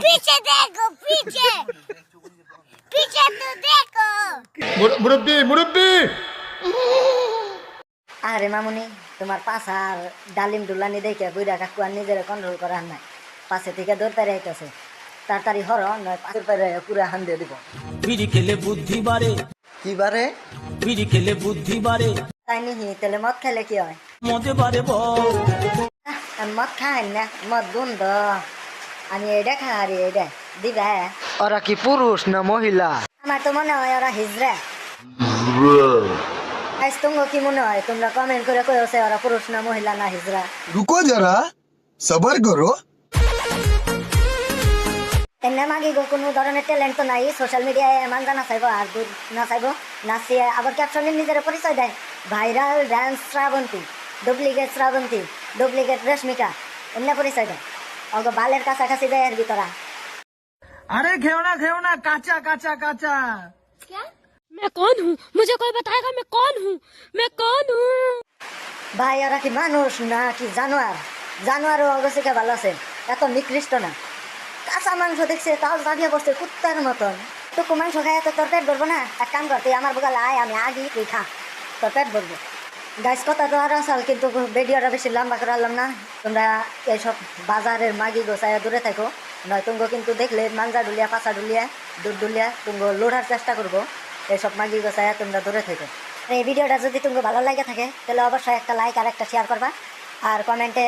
पीछे देखो पीछे पीछे तो देखो মুরব্বি মুরব্বি আরে মামুনি তোমার পাশা আর ডালিম ডুলানি দেখে বুড়া কাকু আর নিজের কন্ট্রোল করার নাই পাশে থেকে দৌড় পেরে আইতেছে তাড়াতাড়ি হর নয় পাশে পেরে পুরা হান দিয়ে দিব বিড়ি খেলে বুদ্ধি বাড়ে, কি বারে? বিড়ি খেলে বুদ্ধি বাড়ে, তাই নিহি তাহলে মদ খাইলে কি হয় মদে বাড়ে বল। আমি মদ খাই না মদ বন্ধ আমি এটা খাই এটা দিবা ওরা কি পুরুষ না মহিলা? আমার তো মনে হয় ওরা হিজড়া আজ তোমার কি মনে হয় তোমরা কমেন্ট করে কয়েছে ওরা পুরুষ না মহিলা না হিজড়া रुको जरा सबर करो। এমনি মাগি গো কোনো ধরনের ট্যালেন্ট তো নাই সোশ্যাল মিডিয়ায় এমন না চাইব আর দূর না চাইব নাচিয়ে আবার ক্যাপশনে নিজের পরিচয় দেয় viral dance Srabanti duplicate Rashmika এমনি পরিচয় দেয় অগো বালের কাছাকাছি দেয় এর ভিতরা আরে ঘেও না কাঁচা কাঁচা কাঁচা। क्या मैं कौन हूँ मुझे कोई बताएगा मैं कौन हूँ ভাই ওরা কি মানুষ না কি জানোয়ার জানোয়ারও অগসিকে ভালো আছে এত নিকৃষ্ট না কাঁচা মাংস দেখছে তাও জাগিয়ে বসছে কুত্তার মতন টুকু মাংস খায় তো তোর পেট ভরবো না এক কাম করতে আমার বুকাল আয় আমি আগে তুই খা তোর পেট ভরবো গাছ কথা তো আর আসাল কিন্তু ভিডিওটা বেশি লম্বা করালাম না তোমরা এইসব বাজারের মাগি গোছায় দূরে থাকো নয় তুঙ্গ কিন্তু দেখলে মাঞ্জা ডুলিয়া পাশা ডুলিয়া দুধ ডুলিয়া তুঙ্গ লোড়ার চেষ্টা করবো এইসব মাগি গোছায় তোমরা দূরে থাকো এই ভিডিওটা যদি তোমাকে ভালো লাগে থাকে তাহলে অবশ্যই একটা লাইক আর একটা শেয়ার করবা আর কমেন্টে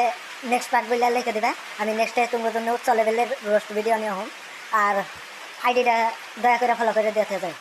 নেক্সট পার্ট বলে লিখে দিবা আমি নেক্সটে তোমার জন্য উচ্চ লেভেলের রোস্ট ভিডিও নিয়ে হম আর আইডিটা দয়া করে ফলো করে দিতে যাই।